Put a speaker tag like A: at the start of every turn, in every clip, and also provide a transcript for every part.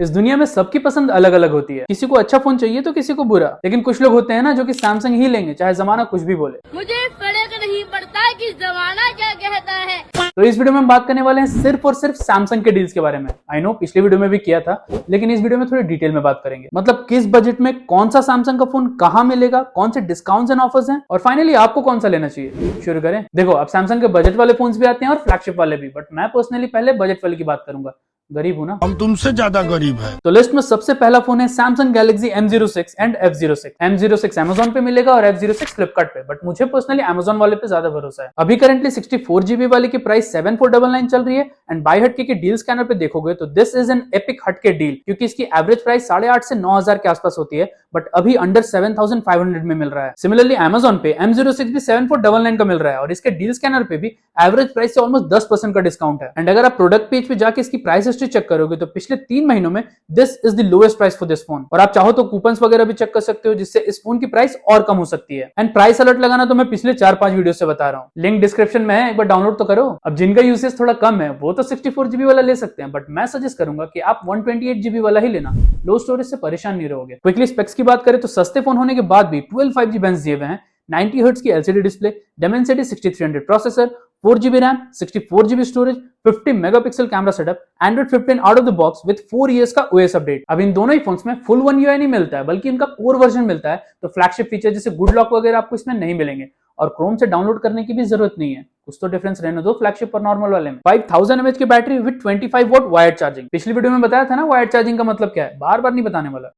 A: इस दुनिया में सबकी पसंद अलग अलग होती है। किसी को अच्छा फोन चाहिए तो किसी को बुरा, लेकिन कुछ लोग होते हैं ना जो कि सैमसंग ही लेंगे चाहे जमाना कुछ भी बोले।
B: मुझे फर्क नहीं पड़ता कि जमाना क्या कहता है।
A: तो इस वीडियो में हम बात करने वाले हैं सिर्फ और सिर्फ सैमसंग के डील्स के बारे में। आई नो पिछले वीडियो में भी किया था, लेकिन इस वीडियो में थोड़ी डिटेल में बात करेंगे। मतलब किस बजट में कौन सा सैमसंग का फोन कहां मिलेगा, कौन से डिस्काउंट्स एंड ऑफर्स हैं, और फाइनली आपको कौन सा लेना चाहिए। शुरू करें। देखो, अब सैमसंग के बजट वाले फोन्स भी आते हैं और फ्लैगशिप वाले भी, बट मैं पर्सनली पहले बजट वाले की बात करूंगा। गरीब हूं ना,
C: हम तुमसे ज्यादा गरीब है।
A: तो लिस्ट में सबसे पहला फोन है Samsung Galaxy M06 and F06। M06 Amazon पे मिलेगा और F06 फ्लिपकार्ट पे, बट मुझे पर्सनली Amazon वाले पे ज्यादा भरोसा है। अभी करंटली 64GB वाले की प्राइस 7499 चल रही है, एंड बाय हटके के डील स्कैनर पे देखोगे तो दिस इज एन एपिक हटके डील, क्योंकि इसकी एवरेज प्राइस 8,500 से 9,000 के आसपास होती है, बट अभी अंडर 7,500 में मिल रहा है। सिमिलरली Amazon पे M06 भी 7499 का मिल रहा है, और इसके डील स्कैनर पे भी एवरेज प्राइस से ऑलमोस्ट 10% का डिस्काउंट है। एंड अगर आप प्रोडक्ट पेज पे जाके इसकी प्राइस हिस्ट्री चेक करोगे तो पिछले 3 महीनों में this is the lowest price for this phone. और आप चाहो तो कूपन्स वगैरह भी चेक कर सकते हो, जिससे इस फोन की प्राइस और कम हो सकती है। एंड प्राइस अलर्ट लगाना तो मैं पिछले 4-5 वीडियो से बता रहा हूँ, लिंक डिस्क्रिप्शन में है, एक बार डाउनलोड तो करो। अब जिनका यूसेज थोड़ा कम है वो तो 64GB वाला ले सकते हैं, बट मैं सजेस्ट करूंगा कि आप 128GB वाला ही लेना, लो स्टोरेज से परेशान नहीं रहोगे। क्विकली स्पेक्स की बात करें तो सस्ते फोन होने के बाद भी 12 5G बैंड्स दिए हुए हैं, 90Hz की LCD display, Dimensity 6300 processor, 4GB RAM, 64GB storage, 50 megapixel camera setup, Android 15 out of the box with 4 years का OS अपडेट। अब इन दोनों ही फोन्स में फुल One UI नहीं मिलता है, बल्कि इनका कोर वर्जन मिलता है, तो फ्लैगशिप फीचर जैसे गुड लॉक वगैरह आपको इसमें नहीं मिलेंगे, और क्रोम से डाउनलोड करने की भी जरूरत नहीं है। कुछ तो डिफरेंस रहने दो फ्लैगशिप और नॉर्मल वाले में। 5000 mAh की battery with 25 what wired charging. पिछली वीडियो में बताया था ना वायर्ड चार्जिंग का मतलब क्या है, बार बार नहीं बताने वाला।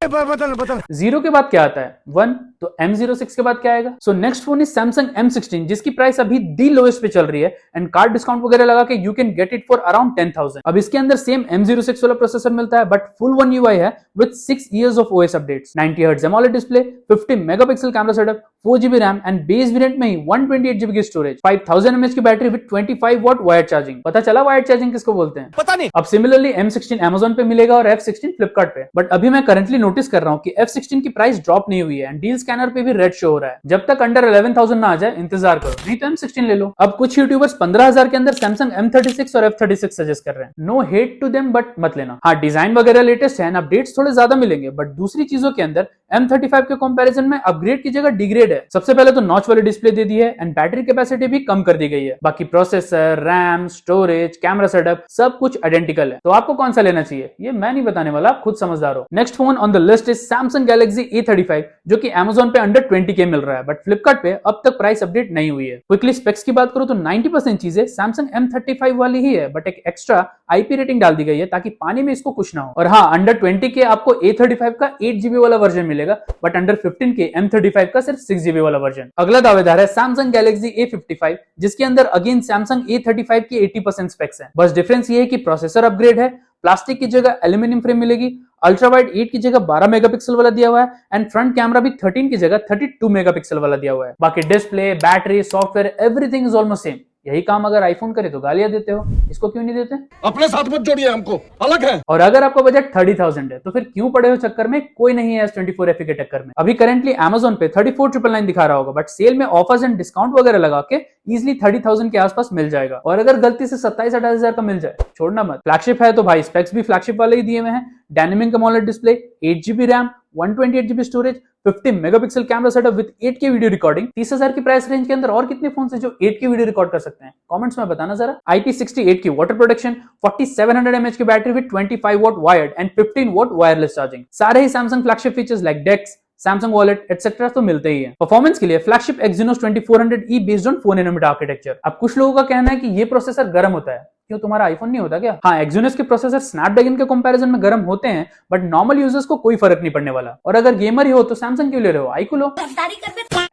C: बता।
A: 0 के बाद क्या आता है 1, तो M06 के बाद क्या आएगा। So next phone is Samsung M16, जिसकी प्राइस अभी दी लोएस्ट पे चल रही है, एंड कार्ड डिस्काउंट वगैरह लगा के you can get it for around 10,000। अब इसके अंदर सेम M06 वाला प्रोसेसर मिलता है, बट फुल One UI है with 6 years of OS updates, 90Hz AMOLED display, 50 megapixel camera setup, 4GB RAM, and base variant में ही 128GB की स्टोरेज, 5000 mAh की battery with 25 what wired charging. पता चला wired charging किसको बोलते हैं,
C: पता नहीं।
A: अब सिमिलरली M16 Amazon पे मिलेगा और F16 फ्लिपकार्ट पे, बट अभी मैं करंटली नोटिस कर रहा हूँ कि F16 की प्राइस ड्रॉप नहीं हुई है, एंड डील स्कैनर पे भी रेड शो हो रहा है। जब तक अंडर 11,000 ना आ जाए इंतजार करो, नहीं तो M16 ले लो। अब कुछ यूट्यूबर्स 15,000 के अंदर Samsung M36 और F36 सजेस्ट कर रहे हैं। No hate to them, but मत लेना। हाँ, डिजाइन वगैरह लेटेस्ट है, अपडेट्स थोड़े ज्यादा मिलेंगे, बट दूसरी चीजों के अंदर M35 के कंपैरिजन में अपग्रेड की जगह डिग्रेड है। सबसे पहले तो नॉच वाली डिस्प्ले दे दी है, एंड बैटरी कैपेसिटी भी कम कर दी गई है। बाकी processor, RAM, storage, camera setup सब कुछ आइडेंटिकल है। तो आपको कौन सा लेना चाहिए ये मैं नहीं बताने वाला, आप खुद समझदार हो। Next phone on the list is Samsung Galaxy A35, जो कि Amazon पे अंडर 20K मिल रहा है, बट फ्लिपकार्ट पे अब तक प्राइस अपडेट नहीं हुई है। क्विकली स्पेक्स की बात करूं तो 90% चीजें सैमसंग M35 वाली ही है, बट एक एक्स्ट्रा IP रेटिंग डाल दी गई है ताकि पानी में इसको कुछ ना हो। और हाँ, अंडर 20K आपको A35 का 8GB वाला वर्जन मिलेगा, बट अंडर 15K M35 का सिर्फ 6GB वाला वर्जन। अगला दावेदार है सैमसंग गैलेक्सी A55, जिसके अंदर अगेन सैमसंग A35 की 80% स्पेक्स है। बस डिफरेंस ये है कि प्रोसेसर अपग्रेड है, प्लास्टिक की जगह एल्यूमिनियम फ्रेम मिलेगी, अल्ट्रा वाइड 8 की जगह 12 मेगापिक्सल वाला दिया हुआ है, एंड फ्रंट कैमरा भी 13 की जगह 32 मेगापिक्सल वाला दिया हुआ है। बाकी display, battery, software, everything is almost same. यही काम अगर आईफोन करे तो गालियां देते हो, इसको क्यों नहीं देते?
C: अपने साथ मत जोड़िए, हमको अलग है।
A: और अगर आपका बजट 30,000 है तो फिर क्यों पड़े हो चक्कर में, कोई नहीं है S24 FE के टक्कर में। अभी करंटली Amazon पे 34,999 दिखा रहा होगा, बट सेल में ऑफर्स एंड डिस्काउंट वगैरह लगा के इजिली 30,000 के आसपास मिल जाएगा। और अगर गलती से 27-28,000 का मिल जाए, छोड़ना मत। फ्लैगशिप है तो भाई स्पेक्स भी फ्लैगशिप वाले ही दिए हुए हैं, dynamic AMOLED display, 8GB RAM, 128GB storage, 50 megapixel camera setup with 8K video recording. 30,000 की प्राइस रेंज के अंदर और कितने फोन है जो 8K वीडियो रिकॉर्ड कर सकते हैं, कमेंट्स में बताना जरा। IP68 की वाटर प्रोटेक्शन, 4700 mAh की battery with 25 what wired and 15 watt wireless charging. सारे ही सैमसंग फ्लैगशिप फीचर्स लाइक डेक्स, सैमसंग वॉलेट एटसेट्रा तो मिलते ही है। परफॉर्मेंस के लिए flagship Exynos 2400E based on 4nm architecture. अब कुछ लोगों का कहना है कि ये प्रोसेसर गर्म होता है, क्यों तुम्हारा आईफोन नहीं होता क्या? हाँ, Exynos के प्रोसेसर स्नैपड्रैगन के कंपैरिजन में गर्म होते हैं, बट नॉर्मल यूजर्स को कोई फर्क नहीं पड़ने वाला। और अगर गेमर ही हो तो सैमसंग क्यों ले रहे हो, आई को लो।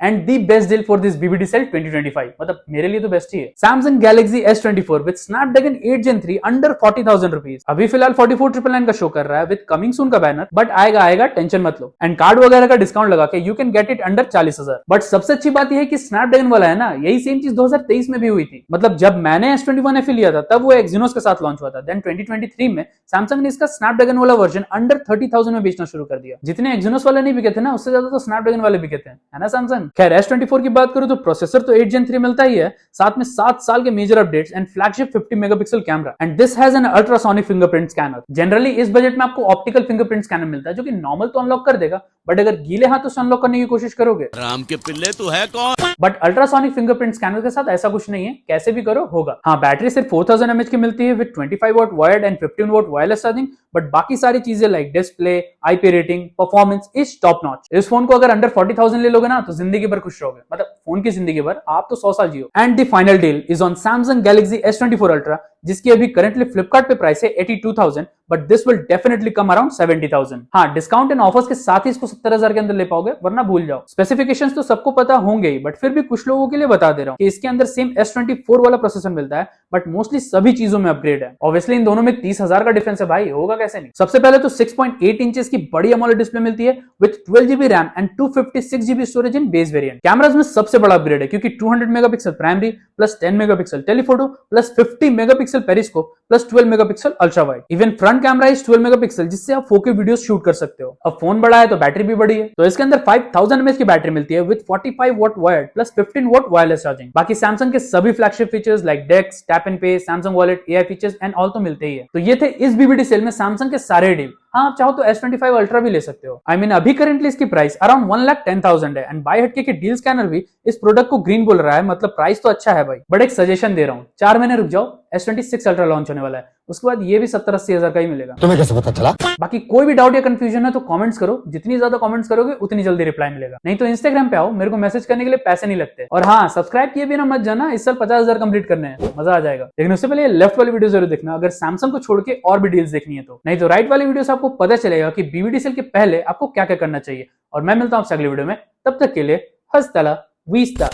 A: And the best deal for this BBD sale 2025, मतलब मेरे लिए तो बेस्ट ही है। Samsung Galaxy S24 with Snapdragon 8 Gen 3 under 40,000 rupees. अभी फिलहाल 44,999 का शो कर रहा है विद कमिंग सून का बैनर, बट आएगा टेंशन मत लो। एंड कार्ड वगैरह का डिस्काउंट लगा के you can get it under 40,000। But सबसे अच्छी बात यह है कि स्नैपड्रैगन वाला है ना, यही सेम चीज 2023 में भी हुई थी। मतलब जब मैंने S21 FE लिया था तब वो एक्सिनोस के साथ लॉन्च हुआ था। देन 2023 में सैमसंग ने इसका स्नैपड्रैगन वाला वर्जन अंडर 30,000 में बेचना शुरू कर दिया। जितने एक्सिनोस वाले नहीं बिके थे ना, उससे ज्यादा तो स्नैपड्रैगन वाले बिके थे, है ना सैमसंग। खैर S24 की बात करूं तो प्रोसेसर तो 8 Gen 3 मिलता ही है, साथ में 7 साल के major updates and flagship 50 megapixel camera and this has an ultrasonic fingerprint scanner. Generally इस बजट में आपको ऑप्टिकल फिंगरप्रिंट स्कैनर मिलता है जो कि नॉर्मल तो अनलॉक कर देगा, बट अगर गीले हाथों से अनलॉक करने की कोशिश करोगे
D: राम के पिल्ले तू है कौन।
A: बट अल्ट्रासोनिक फिंगरप्रिंट स्कैनर के साथ ऐसा कुछ नहीं है, कैसे भी करो होगा। हाँ, बैटरी सिर्फ 4000 mAh की मिलती है with 25 what wired and 15 watt wireless charging, but बाकी सारी चीजें like display, IP rating, performance is top notch. इस फोन को अगर अंडर 40,000 ले लोगे ना तो जिंदगी भर खुश रहोगे, मतलब फोन की जिंदगी भर, आप तो 100 साल जियो। And the final deal is on Samsung Galaxy S24 Ultra, जिसकी अभी करंटली फ्लिपकार्ट पे प्राइस है 82,000, but this will definitely come around 70,000। हाँ, डिस्काउंट एंड ऑफर्स के साथ ही इसको 70,000 के अंदर ले पाओगे, वरना भूल जाओ। स्पेसिफिकेशंस तो सबको पता होंगे ही, बट फिर भी कुछ लोगों के लिए बता दे रहा हूँ कि इसके अंदर सेम S24 वाला प्रोसेसर मिलता है, बट मोस्टली सभी चीजों में अपग्रेड है। ऑब्वियसली इन दोनों में 30,000 का डिफरेंस है भाई, होगा कैसे नहीं। सबसे पहले तो 6.8 इंचेस की बड़ी AMOLED डिस्प्ले मिलती है with 12GB RAM and 256GB storage in base variant. Cameras में सबसे बड़ा अपग्रेड है क्योंकि 200 megapixel primary plus 10 megapixel telephoto plus 50 megapixel periscope plus 12 megapixel ultra wide. Even front camera is 12 megapixel, जिससे आप 4K वीडियो शूट कर सकते हो। अब फोन बड़ा है तो बैटरी भी बड़ी है, तो इसके अंदर 5000 mAh की बैटरी मिलती है with 45 watt wired plus 15 watt wireless charging. बाकी सैमसंग के सभी flagship features like DeX, tap and pay, Samsung wallet, AI features and all तो मिलते ही है। तो ये थे इस BBD सेल में सैमसंग के सारे डील। हाँ, आप चाहो तो S25 अल्ट्रा भी ले सकते हो। I mean, अभी करंटली इसकी प्राइस अराउंड 1,10,000 है एंड बाय हटके के डील स्कैनर भी इस प्रोडक्ट को ग्रीन बोल रहा है, मतलब प्राइस तो अच्छा है भाई। बट एक सजेशन दे रहा हूँ, 4 महीने रुक जाओ, S26 अल्ट्रा लॉन्च होने वाला है, उसके बाद ये भी 70-80 हजार का ही मिलेगा।
C: तुम्हें कैसे पता चला?
A: बाकी कोई भी डाउट या कंफ्यूजन है तो कमेंट्स करो, जितनी ज्यादा कमेंट्स करोगे उतनी जल्दी रिप्लाई मिलेगा। नहीं तो इंस्टाग्राम पे आओ, मेरे को मैसेज करने के लिए पैसे नहीं लगते। और हाँ, सब्सक्राइब किए बिना मत जाना, इस साल 50,000 कंप्लीट करने हैं, मजा आ जाएगा। लेकिन उससे पहले लेफ्ट वाली वीडियो जरूर देखना अगर सैमसंग को छोड़ के और भी डील्स देखनी है तो। नहीं तो राइट वाली वीडियो से आपको पता चलेगा कि BBD सेल के पहले आपको क्या क्या करना चाहिए। और मैं मिलता हूँ आपसे अगली वीडियो में, तब तक के लिए हस्ता ला वीस्ता।